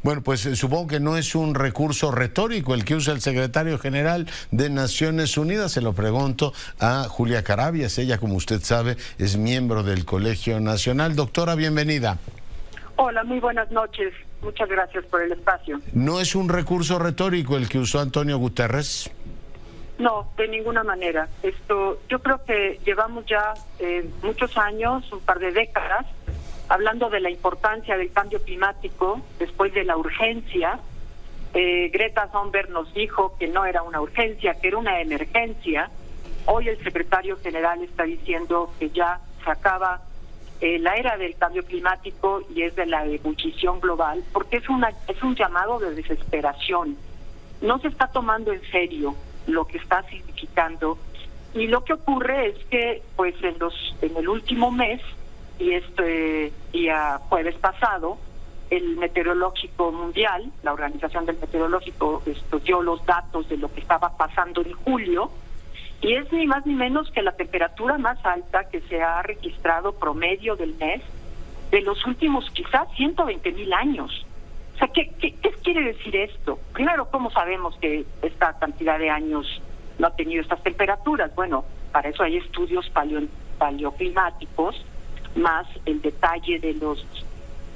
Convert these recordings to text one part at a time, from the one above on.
Bueno, pues supongo que no es un recurso retórico el que usa el secretario general de Naciones Unidas. Se lo pregunto a Julia Carabias. Ella, como usted sabe, es miembro del Colegio Nacional. Doctora, bienvenida. Hola, muy buenas noches. Muchas gracias por el espacio. ¿No es un recurso retórico el que usó Antonio Guterres? No, de ninguna manera. Yo creo que llevamos ya muchos años, un par de décadas, hablando de la importancia del cambio climático, después de la urgencia. Greta Thunberg nos dijo que no era una urgencia, que era una emergencia. Hoy el secretario general está diciendo que ya se acaba la era del cambio climático y es de la ebullición global, porque es un llamado de desesperación. No se está tomando en serio lo que está significando, y lo que ocurre es que pues en el último mes y día jueves pasado, el Meteorológico Mundial, la Organización del Meteorológico, dio los datos de lo que estaba pasando en julio, y es ni más ni menos que la temperatura más alta que se ha registrado promedio del mes de los últimos quizás 120,000 años. O sea, ¿qué quiere decir esto? Primero, ¿cómo sabemos que esta cantidad de años no ha tenido estas temperaturas? Bueno, para eso hay estudios paleoclimáticos, más el detalle de los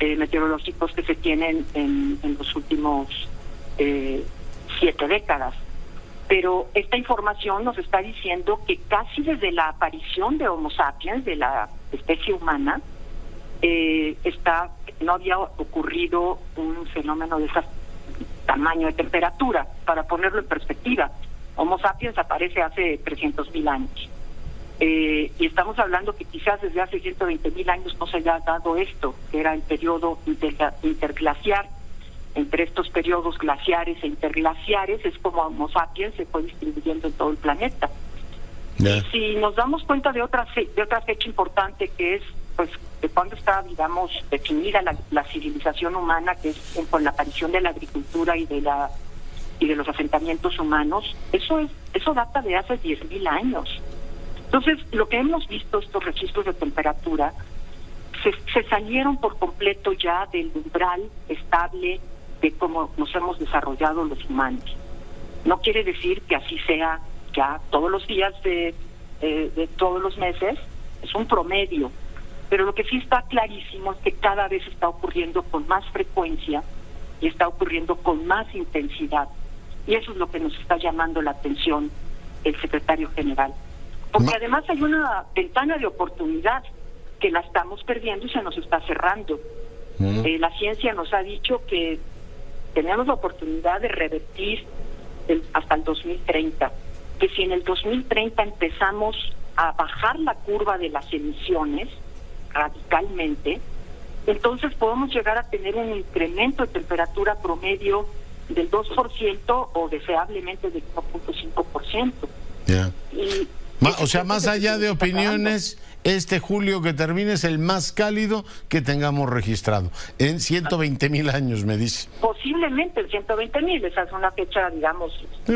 meteorológicos que se tienen en los últimos 7 décadas. Pero esta información nos está diciendo que casi desde la aparición de Homo sapiens, de la especie humana, no había ocurrido un fenómeno de ese tamaño de temperatura. Para ponerlo en perspectiva, Homo sapiens aparece hace 300,000 años. Y estamos hablando que quizás desde hace 120,000 años no se haya dado esto, que era el periodo interglaciar. Entre estos periodos glaciares e interglaciares es como Homo sapiens se fue distribuyendo en todo el planeta. Yeah. Y si nos damos cuenta de otra fecha importante, que es pues de cuando está, digamos, definida la civilización humana, que es con la aparición de la agricultura y de los asentamientos humanos, eso data de hace 10,000 años. Entonces, lo que hemos visto, estos registros de temperatura, se salieron por completo ya del umbral estable de cómo nos hemos desarrollado los humanos. No quiere decir que así sea ya todos los días de todos los meses, es un promedio, pero lo que sí está clarísimo es que cada vez está ocurriendo con más frecuencia y está ocurriendo con más intensidad, y eso es lo que nos está llamando la atención el secretario general, porque además hay una ventana de oportunidad que la estamos perdiendo y se nos está cerrando. La ciencia nos ha dicho que tenemos la oportunidad de revertir hasta el 2030, que si en el 2030 empezamos a bajar la curva de las emisiones radicalmente, entonces podemos llegar a tener un incremento de temperatura promedio del 2% o deseablemente del 1.5%. Yeah. O sea, más allá de opiniones, este julio que termine es el más cálido que tengamos registrado. En 120,000 años, me dice. Posiblemente en 120,000, esa es una fecha, digamos...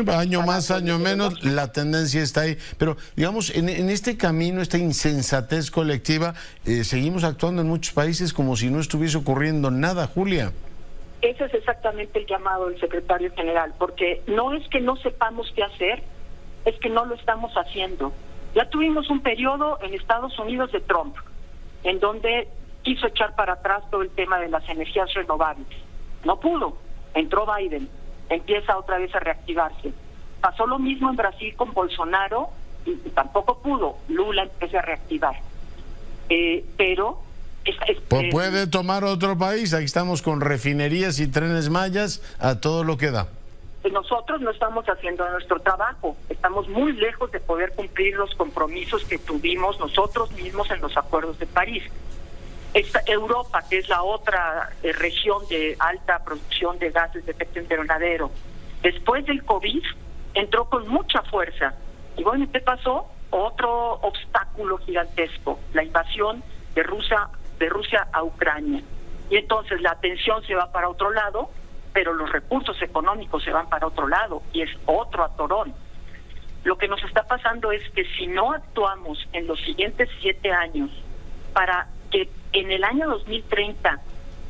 Año más, año menos, la tendencia está ahí. Pero, digamos, en este camino, esta insensatez colectiva, seguimos actuando en muchos países como si no estuviese ocurriendo nada, Julia. Ese es exactamente el llamado del secretario general, porque no es que no sepamos qué hacer, es que no lo estamos haciendo. Ya tuvimos un periodo en Estados Unidos de Trump, en donde quiso echar para atrás todo el tema de las energías renovables. No pudo. Entró Biden, empieza otra vez a reactivarse. Pasó lo mismo en Brasil con Bolsonaro y tampoco pudo. Lula empieza a reactivar. Pero... puede tomar otro país. Aquí estamos con refinerías y trenes mayas a todo lo que da. Nosotros no estamos haciendo nuestro trabajo, estamos muy lejos de poder cumplir los compromisos que tuvimos nosotros mismos en los acuerdos de París. Europa, que es la otra región de alta producción de gases de efecto invernadero, después del COVID entró con mucha fuerza. Y bueno, ¿qué pasó? Otro obstáculo gigantesco, la invasión de Rusia a Ucrania. Y entonces la atención se va para otro lado, pero los recursos económicos se van para otro lado y es otro atorón. Lo que nos está pasando es que si no actuamos en los siguientes 7 años para que en el año 2030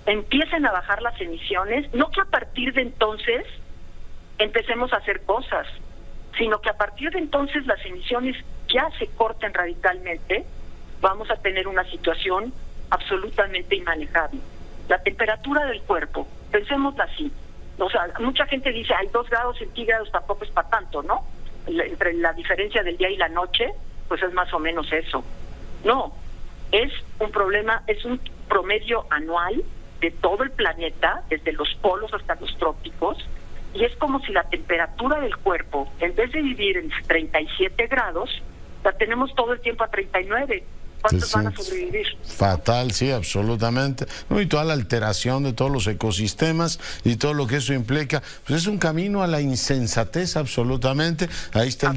empiecen a bajar las emisiones, no que a partir de entonces empecemos a hacer cosas, sino que a partir de entonces las emisiones ya se corten radicalmente, vamos a tener una situación absolutamente inmanejable. La temperatura del cuerpo, pensémosla así, o sea, mucha gente dice, hay 2 grados centígrados, tampoco es para tanto, ¿no? Entre la diferencia del día y la noche, pues es más o menos eso. No, es un problema, es un promedio anual de todo el planeta, desde los polos hasta los trópicos, y es como si la temperatura del cuerpo, en vez de vivir en 37 grados, la tenemos todo el tiempo a 39. ¿Cuántos van a sobrevivir? Fatal, sí, absolutamente. No, y toda la alteración de todos los ecosistemas y todo lo que eso implica, pues es un camino a la insensatez absolutamente. Ahí está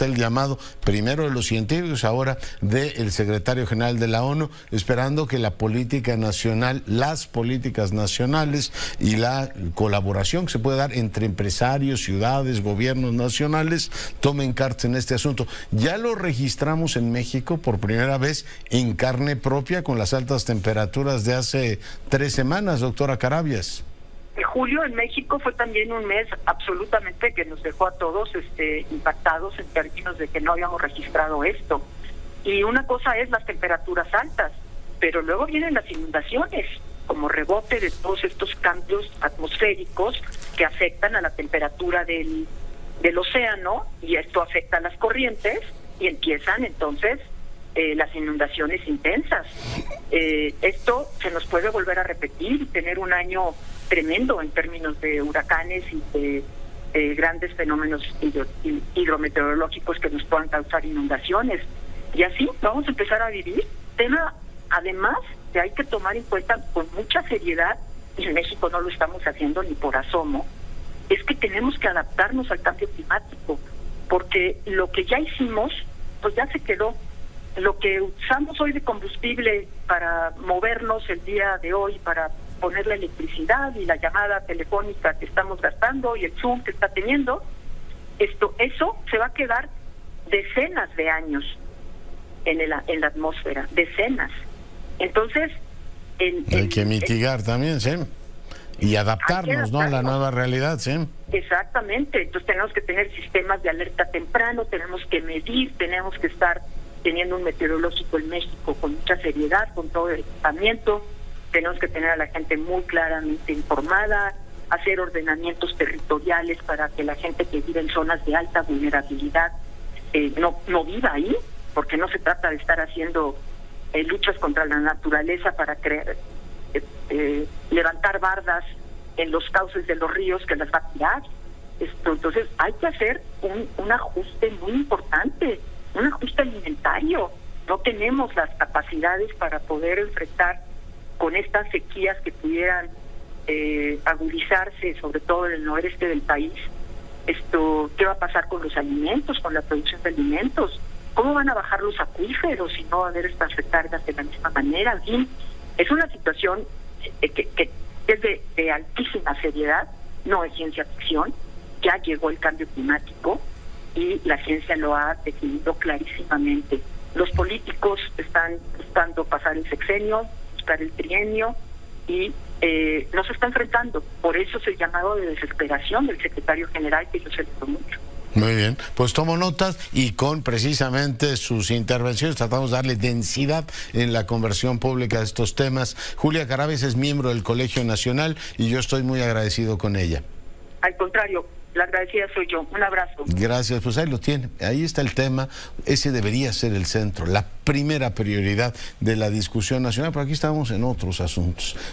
el llamado primero de los científicos, ahora del secretario general de la ONU, esperando que la política nacional, las políticas nacionales y la colaboración que se puede dar entre empresarios, ciudades, gobiernos nacionales, tomen cartas en este asunto. Ya lo registramos en México por primera vez en carne propia con las altas temperaturas de hace 3 semanas, doctora Carabias. Julio en México fue también un mes absolutamente que nos dejó a todos impactados en términos de que no habíamos registrado esto. Y una cosa es las temperaturas altas, pero luego vienen las inundaciones como rebote de todos estos cambios atmosféricos que afectan a la temperatura del océano, y esto afecta a las corrientes y empiezan entonces las inundaciones intensas. Esto se nos puede volver a repetir y tener un año tremendo en términos de huracanes y de grandes fenómenos hidrometeorológicos que nos puedan causar inundaciones. Y así vamos a empezar a vivir. Tema, además, que hay que tomar en cuenta con mucha seriedad, y en México no lo estamos haciendo ni por asomo, es que tenemos que adaptarnos al cambio climático, porque lo que ya hicimos, pues ya se quedó. Lo que usamos hoy de combustible para movernos el día de hoy, para poner la electricidad y la llamada telefónica que estamos gastando y el Zoom que está teniendo, eso se va a quedar decenas de años en la atmósfera, decenas. Entonces, hay que mitigar también, ¿sí? Y adaptarnos, ¿no?, a la nueva realidad, ¿sí? Exactamente. Entonces tenemos que tener sistemas de alerta temprano, tenemos que medir, tenemos que estar teniendo un meteorológico en México con mucha seriedad, con todo el equipamiento. Tenemos que tener a la gente muy claramente informada, hacer ordenamientos territoriales para que la gente que vive en zonas de alta vulnerabilidad no viva ahí, porque no se trata de estar haciendo luchas contra la naturaleza para levantar bardas en los cauces de los ríos que las va a tirar. Entonces hay que hacer un ajuste muy importante, un ajuste alimentario. No tenemos las capacidades para poder enfrentar con estas sequías que pudieran agudizarse, sobre todo en el noreste del país. ¿Qué va a pasar con los alimentos, con la producción de alimentos? ¿Cómo van a bajar los acuíferos si no va a haber estas recargas de la misma manera? En fin, es una situación que es de altísima seriedad, no es ciencia ficción. Ya llegó el cambio climático y la ciencia lo ha definido clarísimamente. Los políticos están buscando pasar el sexenio, buscar el trienio, y no se está enfrentando. Por eso es el llamado de desesperación del secretario general, que yo celebro mucho. Muy bien, pues tomo notas, y con precisamente sus intervenciones tratamos de darle densidad en la conversión pública de estos temas. Julia Carabias es miembro del Colegio Nacional y yo estoy muy agradecido con ella. Al contrario, la agradecida soy yo. Un abrazo. Gracias, pues ahí lo tiene. Ahí está el tema. Ese debería ser el centro, la primera prioridad de la discusión nacional, pero aquí estamos en otros asuntos.